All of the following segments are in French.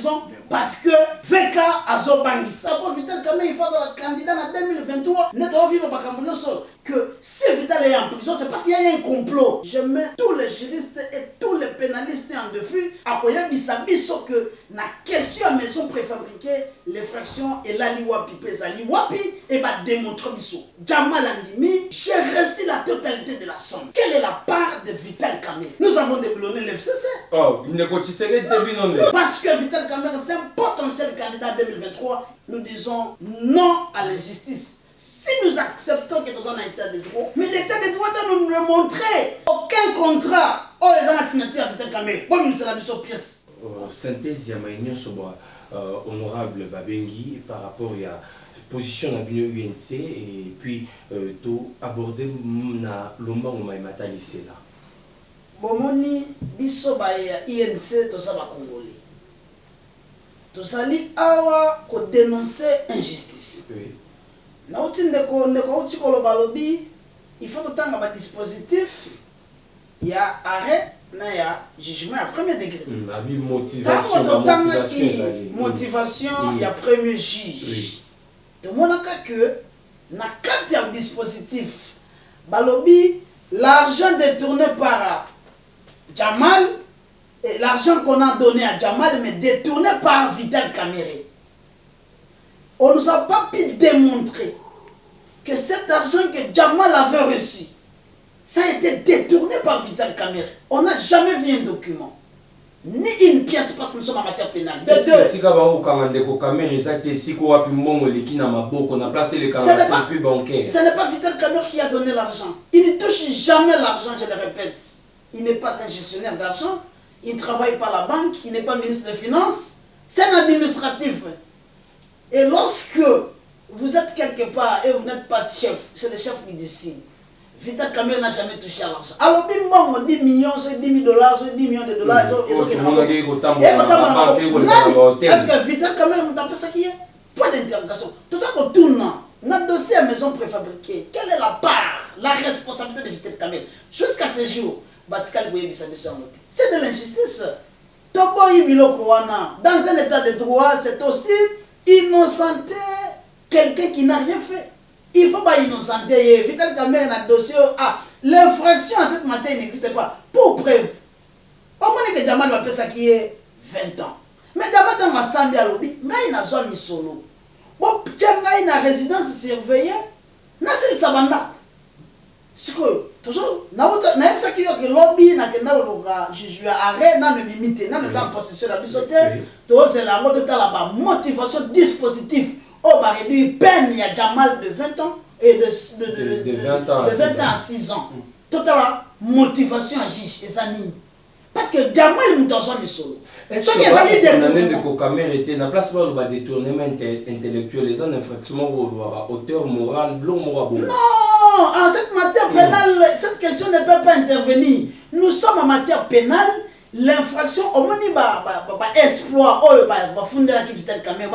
prison parce que VK Azobangisa. D'abord, Vital Kamerhe, il faut être le candidat en 2023. Nous devons vivre que si Vital est en prison, c'est parce qu'il y a un complot. Je mets tous les juristes et tous les pénalistes en défi à quoi bisabiso que la question à maison préfabriquée, les fractions et la liwapi pesali wapi et va démontrer biso. Jamal Andimi, j'ai reçu la totalité de la somme. Quelle est la part de Vital Kamerhe? Nous avons déboulonné l'FCC. Oh, il ne continue pas. Parce que Vital Kamerhe, c'est un potentiel candidat 2023. Nous disons non à la justice. Si nous acceptons que nous sommes en état de droit, mais l'état de droit doit nous le montrer. Aucun contrat. Oh, les gens ont signé à Vital Kamerhe. Bon, nous sommes sur pièce. Synthèse, il y a une honorable Babengi par rapport à la position de l'UNC et puis tout aborder na lomba ou maïmata lycée là. Bomoni, biso ba INC, tout ça va congolais. Tout ça li awa ko dénoncer injustice. Oui. Na outi ndeko outi koloba lobi, il faut autant un dispositif, il y a arrêt, il y a jugement à premier degré. Motivation, il y a premier juge. De mon cas que, na quatre dispositif, balobi, l'argent détourné par Jamal, et l'argent qu'on a donné à Jamal, mais détourné par Vital Kamerhe. On ne nous a pas pu démontrer que cet argent que Jamal avait reçu, ça a été détourné par Vital Kamerhe. On n'a jamais vu un document, ni une pièce parce que nous sommes en matière pénale. Ce n'est pas Vital Kamerhe qui a donné l'argent. Il ne touche jamais l'argent, je le répète. Il n'est pas un gestionnaire d'argent, il ne travaille pas à la banque, il n'est pas ministre des Finances, c'est un administratif. Et lorsque vous êtes quelque part et vous n'êtes pas chef, c'est le chef qui décide. Vital Kamerhe n'a jamais touché à l'argent. Alors, on 10 millions, 10 000 dollars, 10 millions de dollars. Est-ce que Vital Kamerhe n'a pas ça qui est? Point d'interrogation. Tout ça qu'on tourne, notre dossier à maison préfabriquée, quelle est la part, la responsabilité de Vital Kamerhe? Jusqu'à ce jour, c'est de l'injustice. Dans un état de droit, c'est aussi innocenter quelqu'un qui n'a rien fait. Il ne faut pas innocenter. Vital Kamerhe a un dossier. Ah, l'infraction à cette matière n'existe pas. Pour preuve, au moins que Jamal va faire ça qui est 20 ans. Mais Jamal dans ma sambi à l'objet, il n'a pas mis solo. Bon, il a une résidence surveillée. Il n'a pas sabanda. C'est que, toujours, il y a ça qui est que lobby, n'a que arrêt, n'a pas limité, n'a pas possession de la bisoté. Tout c'est la motivation dispositif. Oh, bah, réduit peine, il y a Jamal de 20 ans et de 20 ans à 6 ans. Toute la motivation à juge et ça nie. Parce que Jamal est dans son solo. Est-ce que l'année de Kamerhe était dans la place où le détournement intellectuel, les infractions auteur moral, blanc moral. Non, en cette matière pénale, cette question ne peut pas intervenir. Nous sommes en matière pénale. L'infraction, au moins, exploit, fonder la Vital Kamerhe,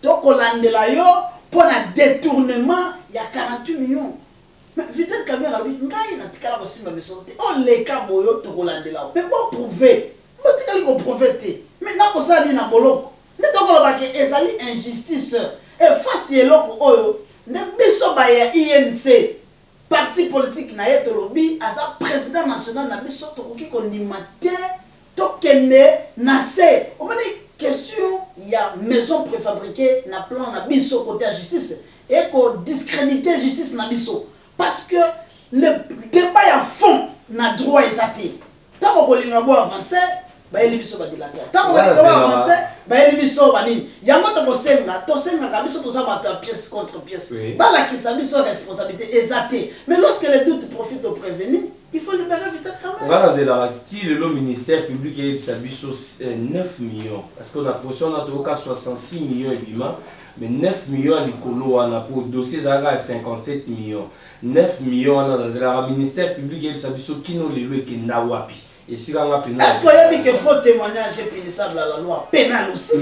pour le détournement, il y a 48 millions. Mais Vital Kamerhe, il y a aussi on les cas, mais pour prouver, pour prouver, maintenant, ça dit dans boloko, ne pas que injustice et face à l'autre, ne pas INC, parti politique, na lobby, à sa président national, na biso tokoki kondimate. Tokende nase au moins question il y a maison préfabriquée na plan na biso côté justice et ko discréditer justice na biso parce que le débat à fond na droit exacté tant ko linga bo avancer ba eli biso ba dilateur tant ko linga avancer ba eli biso ba nini yango to senga ka biso to za ba pièce contre pièce ba la ki sa biso responsabilité exactée mais lorsque les doutes profitent au prévenu. Il faut libérer Vital Kamerhe. Le ministère public et 9 millions. Parce qu'on a posé 66 millions et mais 9 millions à l'écolo, on a pour dossier à 57 millions. 9 millions dans le ministère public et qui nous les qui nawapi. Et si on a pénal. Est-ce qu'il y a faux témoignage punissable à la loi pénale aussi?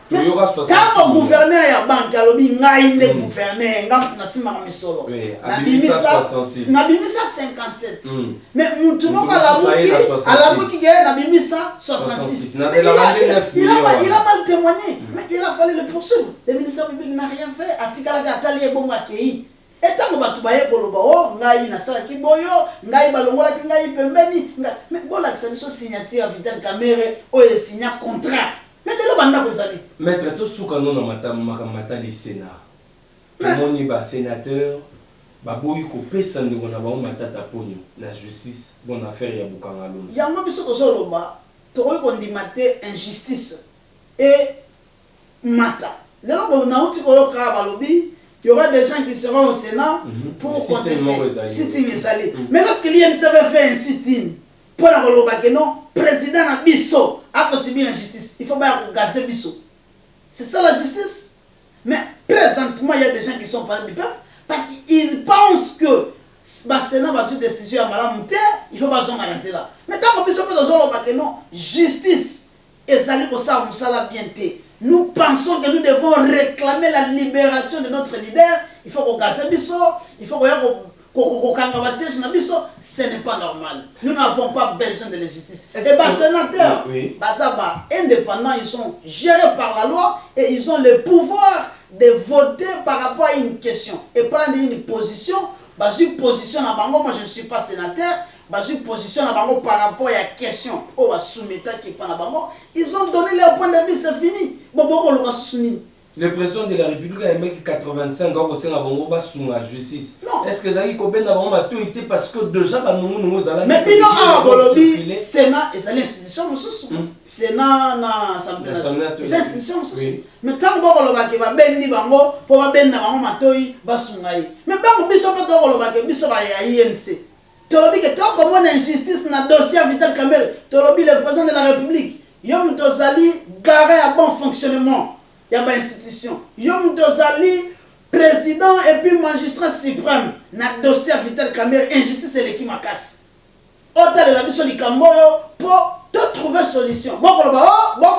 Il y aura 66. Quand le gouverneur est à banque, il y a un gouverneur, il y a un misolo. Abimisa 66. Nabimisa 57. Mais tout le monde a la boutique qui est Nabimisa 66. Il a mal témoigné. Mais il a fallu le poursuivre. Le ministère public n'a rien fait. Atikala Gatali est bon accueilli. Et tant que tu vas koloba oh ngai na sala ki boyo ngai balongola ki ngai pembeni mais bola que ça biso signature Vital Kamerhe o e signa contrat mais lelo banda ko salit maître to suka no na mata li sénat moni ba sénateur ba boyi ko pesa ndeko na ba matata ponyo na justice bon affaire ya bukanga lonzo ya mo biso ko soloba to ko ndimate injustice et mata lelo bo na uti ko yoka balobi. Il y aura des gens qui seront au Sénat pour contester. Sit-in est allé. Mais lorsque l'INC avait fait un sit-in, pour la relobake, non, président a biso, a possible injustice. Il faut pas gazer biso. C'est ça la justice. Mais présentement, il y a des gens qui sont pas du peuple parce qu'ils pensent que le Sénat va sur décision à Madame Mouter, il faut pas s'en garantir là. Mais tant que biso peut dans relobake, non, justice, et ça lui ça la bienté. Nous pensons que nous devons réclamer la libération de notre leader. Il faut qu'on gaze biso, il faut qu'on kangaba siège na biso. Ce n'est pas normal. Nous n'avons pas besoin de la justice. Et les sénateurs, indépendants, ils sont gérés par la loi et ils ont le pouvoir de voter par rapport à une question et prendre une position. Une position à Bango, moi je ne suis pas sénateur. Une position à Bango par rapport à la question au soumetteur qui prend à Bango. Ils ont donné leur point de vue, c'est fini. Le président de la République a aimé 85 ans au sein de Bango sous la justice. Non. Est-ce que Zaki Koben a vraiment tout été parce que déjà nous allons. Mais puis non, à Bolobi, Sénat, et c'est l'institution, Sénat, c'est l'institution, mais tant que Boloba qui va bénir Bango, pour bénir Bango Matoi, Basungaï. Mais Bango Bissop de Boloba qui Bissop à INC. Tolobi que tant comme on a injustice dans le dossier à Vital Kamerhe, Tolobi le président de la République, Yom Dozali garé à bon fonctionnement. Il y a une institution. Yom Dozali, président et puis magistrat suprême, dans le dossier à Vital Kamerhe, injustice et l'équipe à casse. Autant de la mission du Camboyo pour te trouver solution. Bon,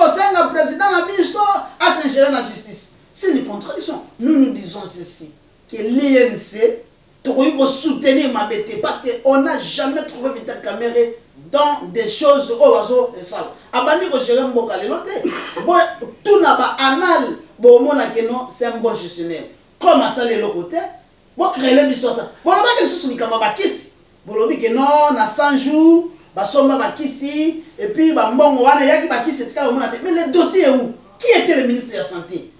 c'est un président la mission à s'ingérer dans la justice. C'est une contradiction. Nous disons ceci, que l'INC doit soutenir ma bête parce qu'on n'a jamais trouvé Vital Kamerhe dans des choses au oiseau et ça. Abandi ko gérer mboka le noté. Bon, tout n'a pas anal. Bon, mon non, c'est un bon gestionnaire. Comme ça les côté. Bon, créer les bisota. Bon, là que sous ni kama bakisi. Bon, lobi que non, na 100 jours, ba somba bakisi et puis ba mbongo wana yaki bakisi tika au monde. Mais le dossier est où? Qui était le ministre de la santé?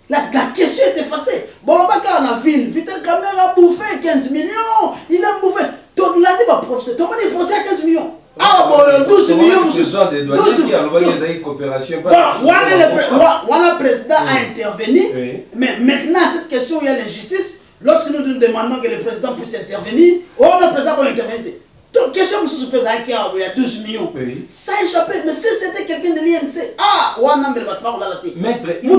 La question est effacée. Bon, on va dans la ville. Vital Kamerhe a bouffé 15 millions. Il a bouffé. Tout le monde va profiter. Tout le monde est procès à 15 millions. Ah bon, 12 millions. 12 millions. Bon, le président a intervenu. Mais maintenant, cette question, il y a l'injustice. Lorsque nous demandons que le président puisse intervenir, le président va intervenir. Donc, question que ce président qui a 12 millions. Ça a échappé. Mais si c'était quelqu'un de l'INC, Maître, il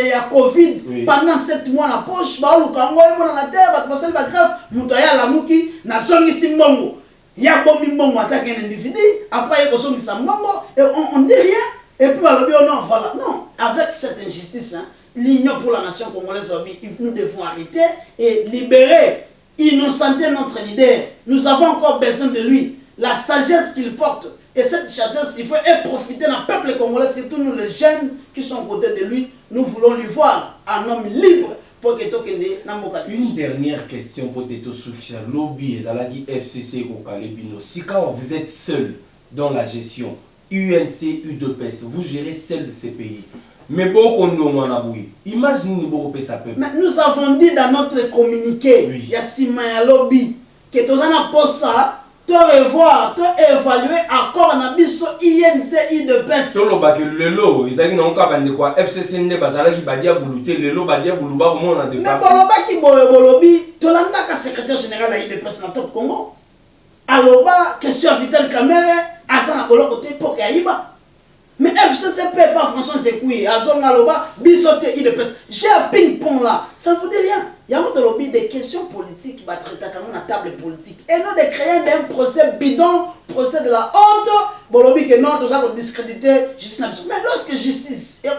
y a Covid pendant 7 mois la poche, il y a bon mbongo attaque un individu, après il y a et on dit rien, et puis non, voilà. Non, avec cette injustice, l'Union pour la nation congolaise, nous devons arrêter et libérer, innocenter notre leader. Nous avons encore besoin de lui, la sagesse qu'il porte. Et cette sagesse, il faut profiter d'un peuple congolais, surtout nous les jeunes qui sont à côté de lui. Nous voulons lui voir un homme libre. Une dernière question pour Teto Soukia. Lobby et Zalagi FCC au Kalebino. Si quand vous êtes seul dans la gestion, UNC, UDPS, vous gérez seul ces pays. Mais beaucoup de imaginez beaucoup ça peut. Mais nous avons dit dans notre communiqué, il y a Simaya Lobby, que tu as posé ça. Tu revoir, tu évaluer encore na biso INC UDPS. Solo ba que lelo, izaki na onka bande quoi FCC ne bazala ki badia buluté lelo badia buluba ko mona de pas. Mais boloba ki bolobi, to landa ka secrétaire général à UDPS na top Congo. Aloba question Vital Kamerhe asa na boloko te poke aiba. Mais FCCP, pas François Zekoui, Azonga Loba, Bisoté, il est presque. J'ai un ping-pong là, ça ne vous dit rien. Il y a un lobby des questions politiques qui va traiter quand même à table politique. Et non de créer un procès bidon, procès de la honte, bon lobby que non, nous avons discrédité justice. Mais lorsque justice, et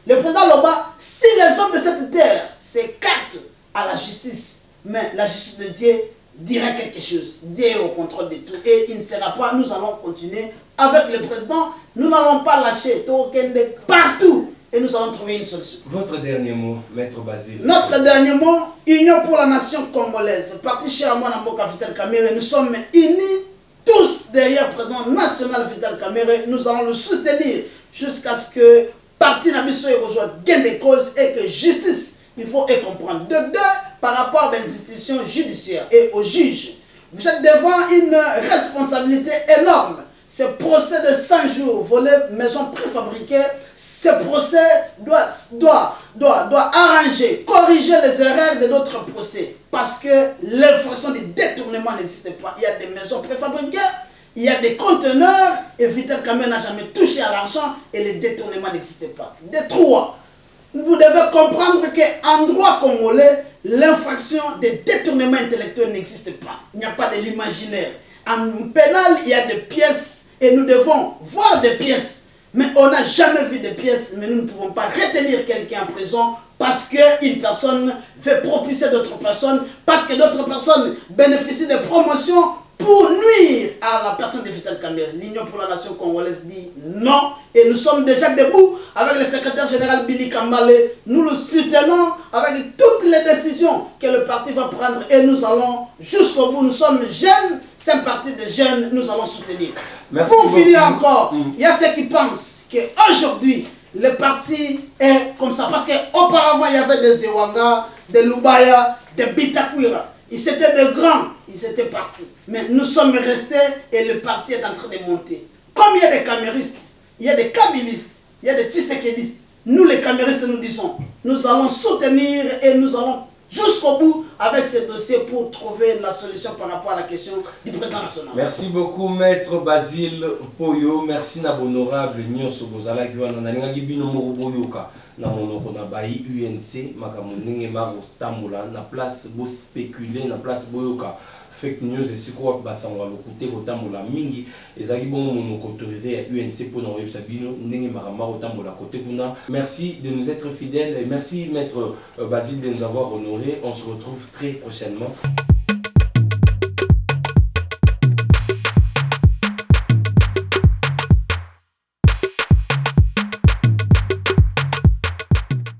le président Loba, si les hommes de cette terre s'écartent à la justice, mais la justice de Dieu dira quelque chose. Dieu est au contrôle de tout. Et il ne sera pas, nous allons continuer avec le président. Nous n'allons pas lâcher partout. Et nous allons trouver une solution. Votre dernier mot, Maître Basile. Notre dernier mot, Union pour la nation congolaise. Parti chez Amon Amboka Vital Kamerhe, nous sommes unis tous derrière le président national Vital Kamerhe. Nous allons le soutenir jusqu'à ce que parti Nabiso reçoive gain de cause et que justice, il faut y comprendre. De deux, par rapport aux institutions judiciaires et aux juges, vous êtes devant une responsabilité énorme. Ce procès de 100 jours, voler maison préfabriquée, ce procès doit arranger, corriger les erreurs de d'autres procès. Parce que l'infraction de détournement n'existe pas. Il y a des maisons préfabriquées, il y a des conteneurs, et Vital Kamerhe n'a jamais touché à l'argent et le détournement n'existe pas. De trois, vous devez comprendre qu'en droit congolais, l'infraction de détournement intellectuel n'existe pas. Il n'y a pas de l'imaginaire. En pénal, il y a des pièces et nous devons voir des pièces. Mais on n'a jamais vu de pièces, mais nous ne pouvons pas retenir quelqu'un en prison parce qu'une personne fait propulser d'autres personnes, parce que d'autres personnes bénéficient de promotions pour nuire à la personne de Vital Kamerhe. L'Union pour la nation congolaise dit non. Et nous sommes déjà debout avec le secrétaire général Billy Kambale. Nous le soutenons avec toutes les décisions que le parti va prendre. Et nous allons jusqu'au bout. Nous sommes jeunes. C'est un parti de jeunes. Nous allons soutenir. Merci pour finir beaucoup. encore, il y a ceux qui pensent qu'aujourd'hui, le parti est comme ça. Parce qu'auparavant, il y avait des Zewanga, des Lubaya, des Bitakwira. Ils étaient de grands, ils étaient partis. Mais nous sommes restés et le parti est en train de monter. Comme il y a des caméristes, il y a des kabilistes, il y a des tshisekedistes, nous les caméristes nous disons, nous allons soutenir et nous allons jusqu'au bout avec ces dossiers pour trouver la solution par rapport à la question du président national. Merci beaucoup, Maître Basile Poyo. Merci na honorable Nyonso Bozala qui va na bino moko boyoka na monoko na bayi UNC makamunenge maro tamula na place bo spéculer na place boyoka fake news et c'est quoi basangwa lokuté kotamula mingi ezaki bon monoko autorisé à UNC pour na websa bino ndenge maro tamula côté kuna. Merci de nous être fidèles et merci Maître Basile de nous avoir honorés. On se retrouve très prochainement.